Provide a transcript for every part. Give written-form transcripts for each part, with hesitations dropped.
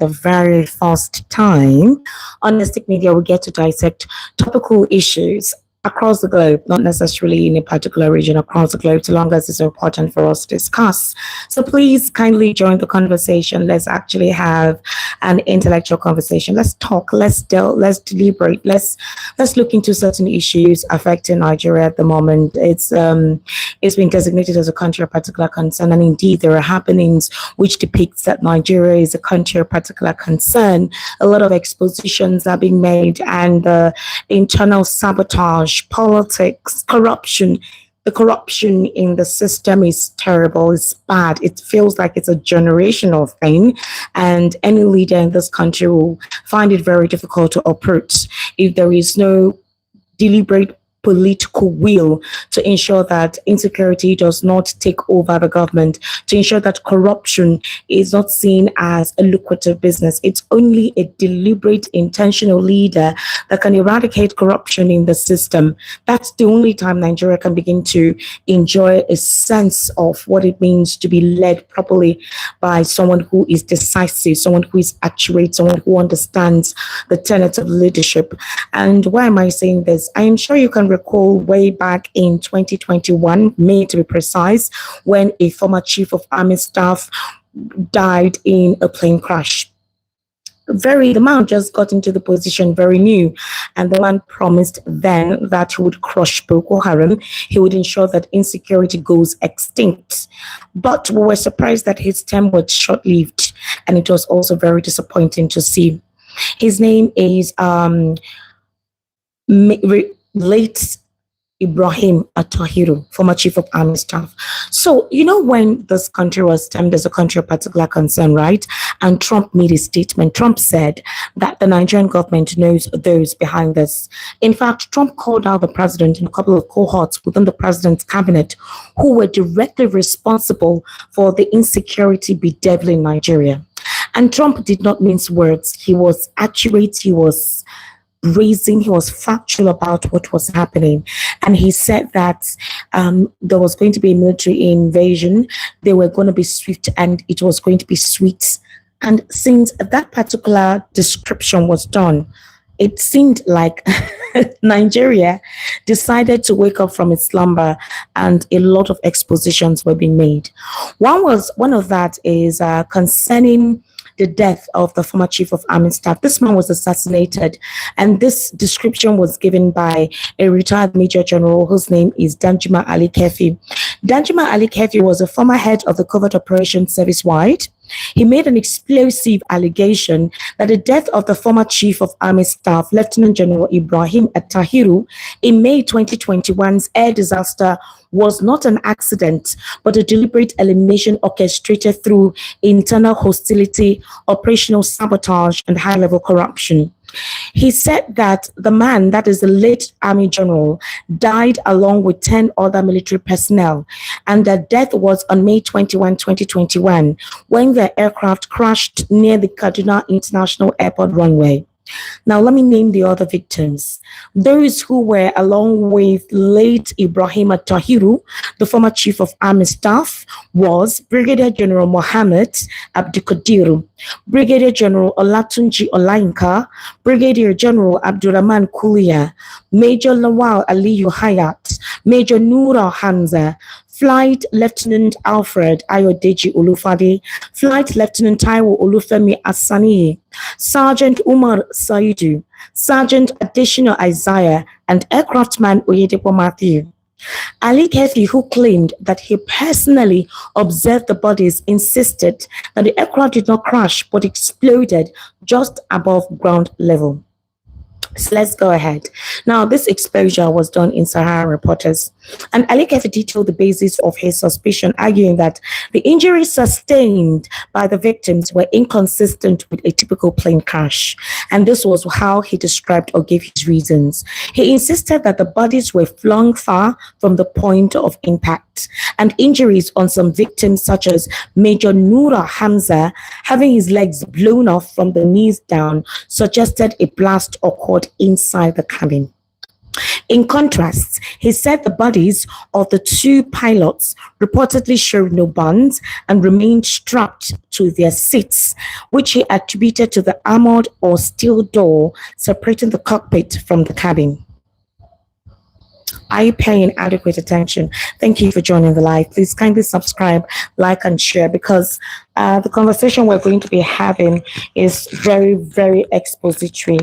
the very first time, on Mystic Media, we get to dissect topical issues across the globe, not necessarily in a particular region, across the globe, so long as it's important for us to discuss. So please kindly join the conversation. Let's actually have an intellectual conversation. Let's talk, let's deliberate, let's look into certain issues affecting Nigeria at the moment. It's been designated as a country of particular concern, and indeed there are happenings which depicts that Nigeria is a country of particular concern. A lot of expositions are being made, and internal sabotage, politics, corruption. The corruption in the system is terrible, it's bad. It feels like it's a generational thing, and any leader in this country will find it very difficult to uproot if there is no deliberate political will to ensure that insecurity does not take over the government, to ensure that corruption is not seen as a lucrative business. It's only a deliberate, intentional leader that can eradicate corruption in the system. That's the only time Nigeria can begin to enjoy a sense of what it means to be led properly by someone who is decisive, someone who is accurate, someone who understands the tenets of leadership. And why am I saying this? I am sure you can recall way back in 2021, May to be precise, when a former chief of army staff died in a plane crash. The man just got into the position very new, and the man promised then that he would crush Boko Haram. He would ensure that insecurity goes extinct. But we were surprised that his term was short-lived, and it was also very disappointing to see. His name is late Ibrahim Attahiru, former chief of army staff. So, when this country was termed as a country of particular concern, right? And Trump made a statement. Trump said that the Nigerian government knows those behind this. In fact, Trump called out the president and a couple of cohorts within the president's cabinet who were directly responsible for the insecurity bedeviling Nigeria. And Trump did not mince words. He was accurate. He was brazen, he was factual about what was happening, and he said that there was going to be a military invasion, they were going to be swift, and it was going to be sweet. And since that particular description was done, it seemed like Nigeria decided to wake up from its slumber, and a lot of expositions were being made. One of that is concerning the death of the former chief of army staff. This man was assassinated, and this description was given by a retired major general whose name is Danjuma Ali-keffi. Danjuma Ali-keffi was a former head of the Covert Operation Service Wide. He made an explosive allegation that the death of the former chief of army staff, Lieutenant-General Ibrahim Attahiru, in May 2021's air disaster was not an accident, but a deliberate elimination orchestrated through internal hostility, operational sabotage, and high-level corruption. He said that the man, that is the late Army General, died along with 10 other military personnel, and their death was on May 21, 2021, when their aircraft crashed near the Kaduna International Airport runway. Now, let me name the other victims. Those who were along with late Ibrahim Attahiru, the former chief of army staff, was Brigadier General Mohammed Abdikadir, Brigadier General Olatunji Olainka, Brigadier General Abdurrahman Kulia, Major Lawal Aliyu Hayat, Major Nura Hamza, Flight Lieutenant Alfred Ayodeji Olufade, Flight Lieutenant Taiwo Olufemi Asani, Sergeant Umar Saidu, Sergeant Additional Isaiah, and Aircraftman Oyedepo Matthew. Ali-keffi, who claimed that he personally observed the bodies, insisted that the aircraft did not crash but exploded just above ground level. So let's go ahead. Now, this exposure was done in Sahara Reporters, and Ali-keffi detailed the basis of his suspicion, arguing that the injuries sustained by the victims were inconsistent with a typical plane crash, and this was how he described or gave his reasons. He insisted that the bodies were flung far from the point of impact, and injuries on some victims, such as Major Nura Hamza having his legs blown off from the knees down, suggested a blast occurred inside the cabin. In contrast, he said the bodies of the two pilots reportedly showed no bonds and remained strapped to their seats, which he attributed to the armored or steel door separating the cockpit from the cabin. Are you paying adequate attention? Thank you for joining the live. Please kindly subscribe, like, and share, because the conversation we're going to be having is very, very expository.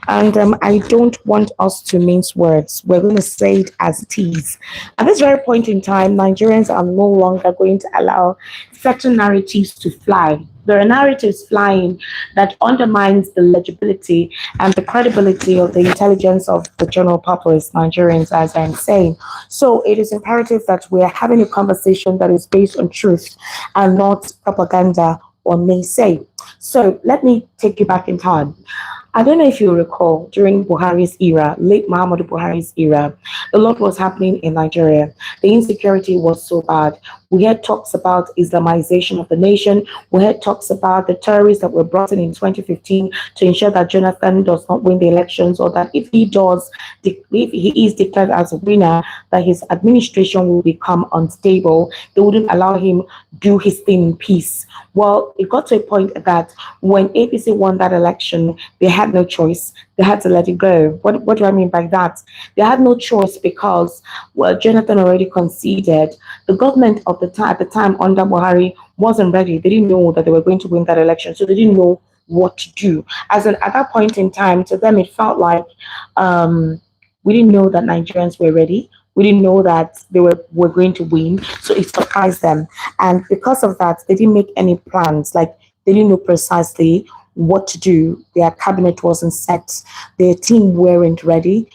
And I don't want us to mince words. We're going to say it as it is. At this very point in time, Nigerians are no longer going to allow certain narratives to fly. There are narratives flying that undermines the legibility and the credibility of the intelligence of the general populace, Nigerians, as I'm saying. So it is imperative that we are having a conversation that is based on truth and not propaganda or naysay. So let me take you back in time. I don't know if you recall, during Buhari's era, late Muhammadu Buhari's era, a lot was happening in Nigeria. The insecurity was so bad. We had talks about Islamization of the nation. We had talks about the terrorists that were brought in 2015 to ensure that Jonathan does not win the elections, or that if he does, if he is declared as a winner, that his administration will become unstable. They wouldn't allow him do his thing in peace. Well, it got to a point that when APC won that election, they had no choice. They had to let it go. What do I mean by that? They had no choice because, well, Jonathan already conceded. The government of the time, at the time under Buhari, wasn't ready. They didn't know that they were going to win that election, so they didn't know what to do. At that point in time, to them, it felt like we didn't know that Nigerians were ready. We didn't know that they were going to win, so it surprised them. And because of that, they didn't make any plans. Like, they didn't know precisely what to do. Their cabinet wasn't set. Their team weren't ready.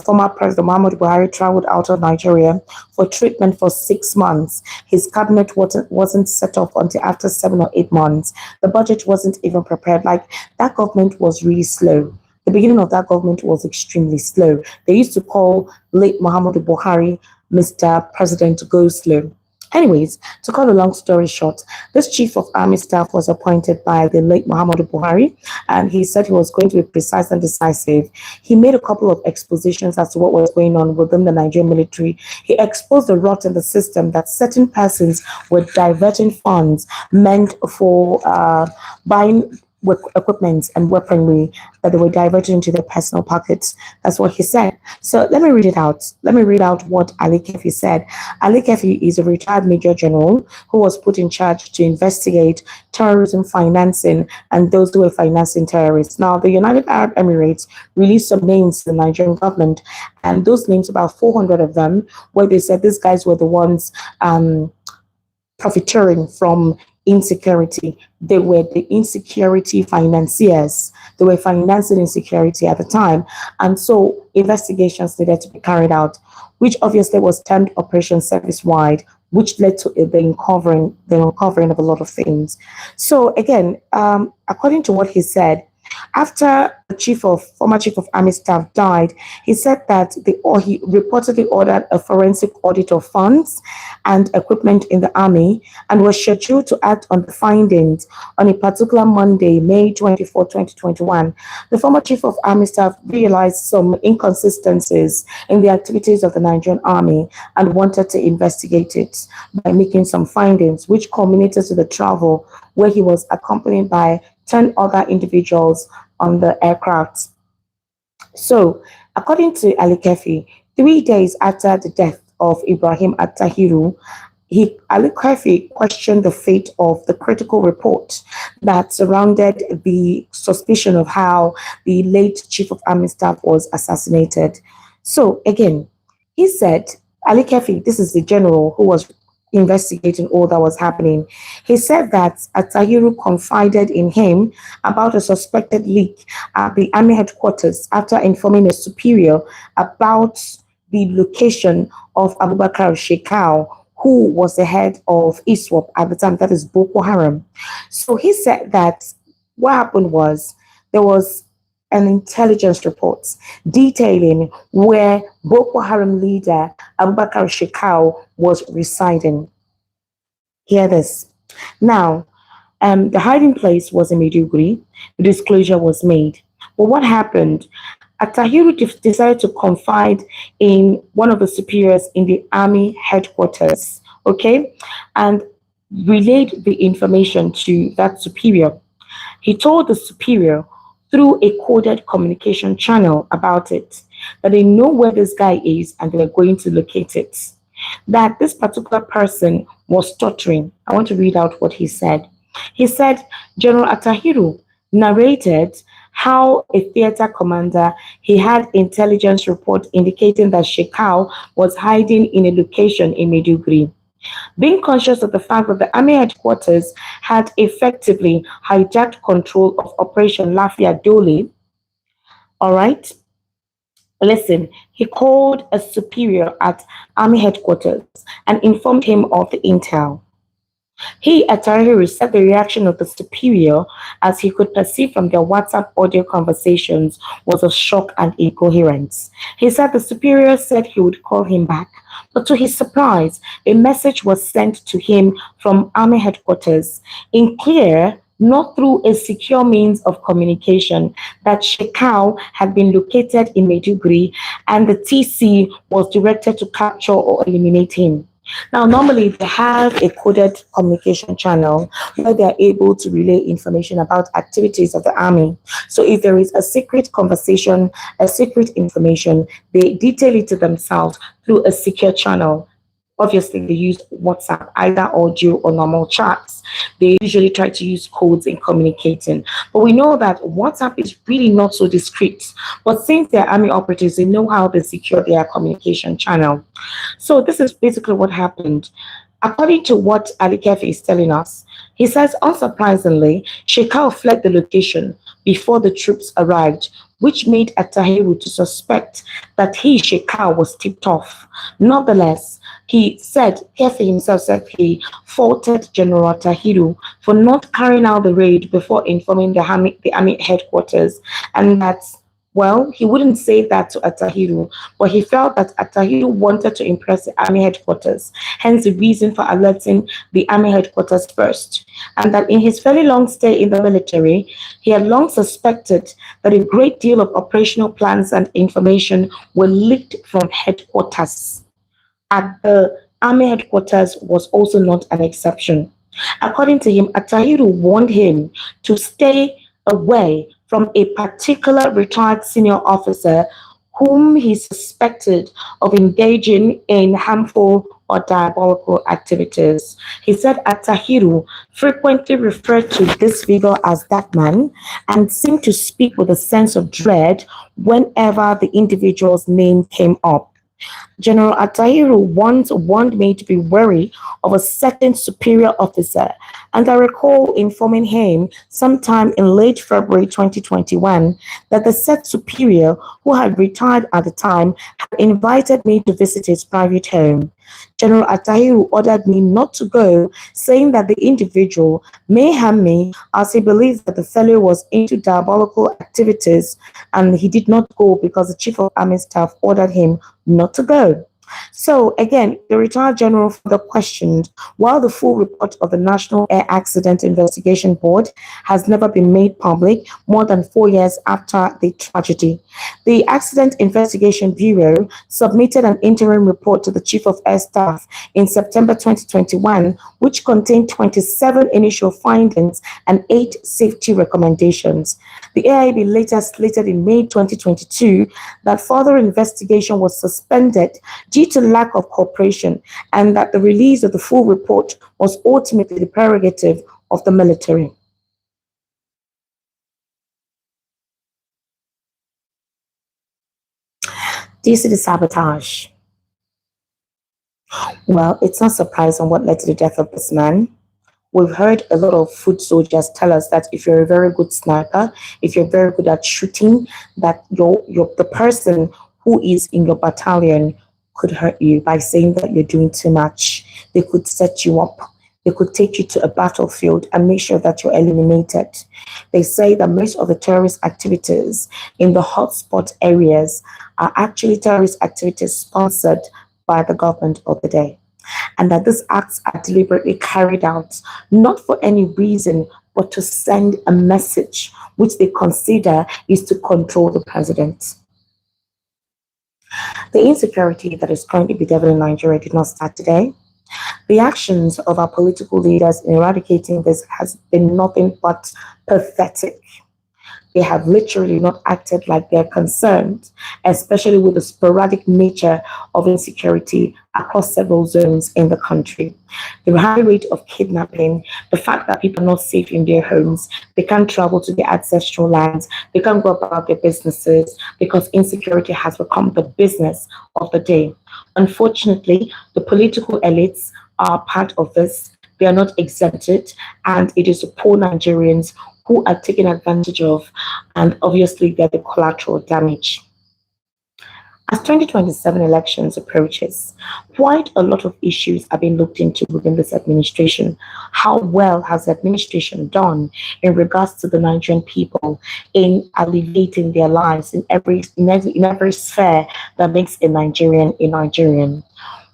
Former President Muhammadu Buhari traveled out of Nigeria for treatment for 6 months. His cabinet wasn't set up until after 7 or 8 months. The budget wasn't even prepared. Like, that government was really slow. The beginning of that government was extremely slow. They used to call late Muhammadu Buhari Mr. President Go Slow. Anyways, to cut a long story short, this chief of army staff was appointed by the late Muhammadu Buhari, and he said he was going to be precise and decisive. He made a couple of expositions as to what was going on within the Nigerian military. He exposed the rot in the system that certain persons were diverting funds meant for buying equipment and weaponry, that they were diverted into their personal pockets. That's what he said. So let me read it out. Let me read out what Ali-keffi said. Ali-keffi is a retired major general who was put in charge to investigate terrorism financing and those who were financing terrorists. Now, the United Arab Emirates released some names to the Nigerian government, and those names, about 400 of them, where they said these guys were the ones profiteering from insecurity. They were the insecurity financiers. They were financing insecurity at the time. And so investigations needed to be carried out, which obviously was termed Operation Service Wide, which led to the uncovering of a lot of things. So again, according to what he said, after the former chief of army staff died, he said that he reportedly ordered a forensic audit of funds and equipment in the army and was scheduled to act on the findings on a particular Monday, May 24, 2021. The former chief of army staff realized some inconsistencies in the activities of the Nigerian army and wanted to investigate it by making some findings, which culminated to the travel where he was accompanied by 10 other individuals on the aircraft. So, according to Ali-keffi, 3 days after the death of Ibrahim Attahiru, Ali-keffi questioned the fate of the critical report that surrounded the suspicion of how the late chief of army staff was assassinated. So, again, he said, Ali-keffi, this is the general who was investigating all that was happening. He said that Attahiru confided in him about a suspected leak at the army headquarters after informing a superior about the location of Abubakar Shekau, who was the head of ISWAP at the time, that is Boko Haram. So he said that what happened was there was an intelligence report detailing where Boko Haram leader Abubakar Shekau was residing. Hear this. Now, the hiding place was in Maiduguri. The disclosure was made. But what happened? Attahiru decided to confide in one of the superiors in the army headquarters, okay, and relayed the information to that superior. He told the superior through a coded communication channel about it, that they know where this guy is and they're going to locate it. That this particular person was stuttering. I want to read out what he said. He said, General Attahiru narrated how a theater commander, he had intelligence report indicating that Shekau was hiding in a location in Maiduguri. Being conscious of the fact that the army headquarters had effectively hijacked control of Operation Lafia Dole, all right, listen, he called a superior at army headquarters and informed him of the intel. He, Attahiru, said the reaction of the superior, as he could perceive from their WhatsApp audio conversations, was of shock and incoherence. He said the superior said he would call him back, but to his surprise, a message was sent to him from army headquarters, in clear, not through a secure means of communication, that Shekau had been located in Maiduguri and the TC was directed to capture or eliminate him. Now, normally they have a coded communication channel where they are able to relay information about activities of the army. So if there is a secret conversation, a secret information, they detail it to themselves through a secure channel. Obviously, they use WhatsApp, either audio or normal chats. They usually try to use codes in communicating. But we know that WhatsApp is really not so discreet. But since they're army operatives, they know how to secure their communication channel. So this is basically what happened. According to what Ali-keffi is telling us, he says, unsurprisingly, Shekau fled the location before the troops arrived, which made Attahiru to suspect that he, Shekau, was tipped off. Nonetheless, he said, Keffi himself said he faulted General Attahiru for not carrying out the raid before informing the army headquarters, and that, well, he wouldn't say that to Attahiru, but he felt that Attahiru wanted to impress the army headquarters, hence the reason for alerting the army headquarters first. And that in his fairly long stay in the military, he had long suspected that a great deal of operational plans and information were leaked from headquarters. At the army headquarters was also not an exception. According to him, Attahiru warned him to stay away from a particular retired senior officer whom he suspected of engaging in harmful or diabolical activities. He said Attahiru frequently referred to this figure as that man and seemed to speak with a sense of dread whenever the individual's name came up. General Attahiru once warned me to be wary of a certain superior officer, and I recall informing him sometime in late February 2021 that the said superior, who had retired at the time, had invited me to visit his private home. General Attahiru ordered me not to go, saying that the individual may harm me as he believes that the fellow was into diabolical activities, and he did not go because the Chief of Army Staff ordered him not to go. So again, the retired general further questioned, while the full report of the National Air Accident Investigation Board has never been made public more than 4 years after the tragedy. The Accident Investigation Bureau submitted an interim report to the Chief of Air Staff in September 2021, which contained 27 initial findings and 8 safety recommendations. The AIB later stated in May 2022 that further investigation was suspended due to lack of cooperation, and that the release of the full report was ultimately the prerogative of the military. Do you see the sabotage? Well, it's not surprising what led to the death of this man. We've heard a lot of foot soldiers tell us that if you're a very good sniper, if you're very good at shooting, that the person who is in your battalion could hurt you by saying that you're doing too much. They could set you up. They could take you to a battlefield and make sure that you're eliminated. They say that most of the terrorist activities in the hotspot areas are actually terrorist activities sponsored by the government of the day, and that these acts are deliberately carried out not for any reason but to send a message which they consider is to control the president. The insecurity that is currently bedeviling Nigeria did not start today. The actions of our political leaders in eradicating this has been nothing but pathetic. They have literally not acted like they're concerned, especially with the sporadic nature of insecurity across several zones in the country. The high rate of kidnapping, the fact that people are not safe in their homes, they can't travel to their ancestral lands, they can't go about their businesses because insecurity has become the business of the day. Unfortunately, the political elites are part of this. They are not exempted, and it is the poor Nigerians who are taken advantage of, and obviously they're the collateral damage. As 2027 elections approaches, quite a lot of issues are being looked into within this administration. How well has the administration done in regards to the Nigerian people in alleviating their lives in every sphere that makes a Nigerian a Nigerian?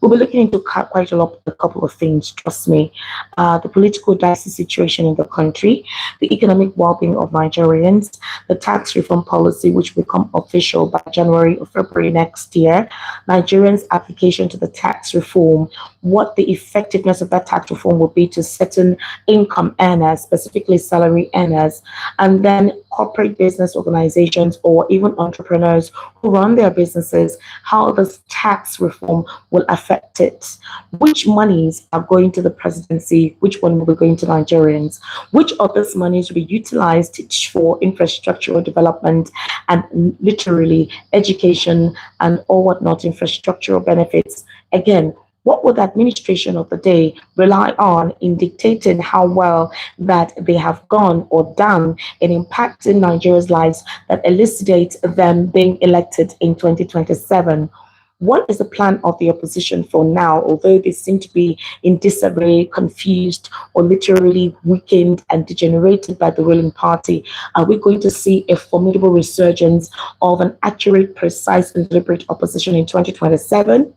We'll be looking into a couple of things, trust me. The political dicey situation in the country, the economic well-being of Nigerians, the tax reform policy, which will become official by January or February next year, Nigerians' application to the tax reform, what the effectiveness of that tax reform will be to certain income earners, specifically salary earners, and then corporate business organizations or even entrepreneurs who run their businesses, how this tax reform will affect it. Which monies are going to the presidency? Which one will be going to Nigerians? Which of these monies will be utilized for infrastructural development and literally education and all whatnot, infrastructural benefits? Again, what would the administration of the day rely on in dictating how well that they have gone or done in impacting Nigeria's lives that elucidate them being elected in 2027? What is the plan of the opposition for now, although they seem to be in disarray, confused, or literally weakened and degenerated by the ruling party? Are we going to see a formidable resurgence of an accurate, precise, and deliberate opposition in 2027?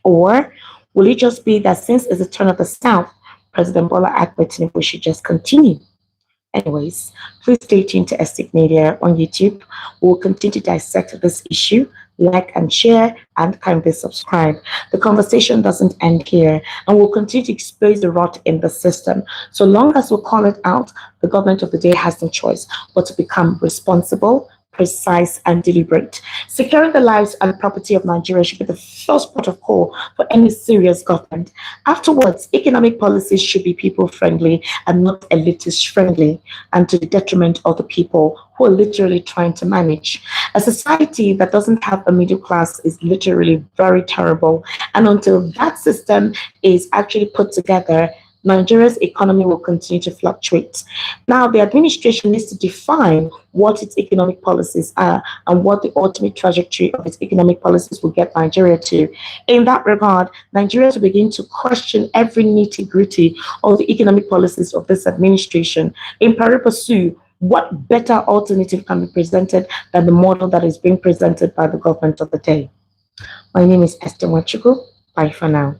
Or will it just be that since it's the turn of the South, President Bola Ahmed Tinubu should just continue? Anyways, please stay tuned to Estate Media on YouTube. We'll continue to dissect this issue. Like and share and kindly subscribe. The conversation doesn't end here, and we'll continue to expose the rot in the system. So long as we call it out, the government of the day has no choice but to become responsible, precise, and deliberate. Securing the lives and property of Nigeria should be the first port of call for any serious government. Afterwards, economic policies should be people-friendly and not elitist-friendly, and to the detriment of the people who are literally trying to manage. A society that doesn't have a middle class is literally very terrible, and until that system is actually put together, Nigeria's economy will continue to fluctuate. Now, the administration needs to define what its economic policies are and what the ultimate trajectory of its economic policies will get Nigeria to. In that regard, Nigerians will begin to question every nitty-gritty of the economic policies of this administration. In pari passu, what better alternative can be presented than the model that is being presented by the government of the day? My name is Esther Wachuku. Bye for now.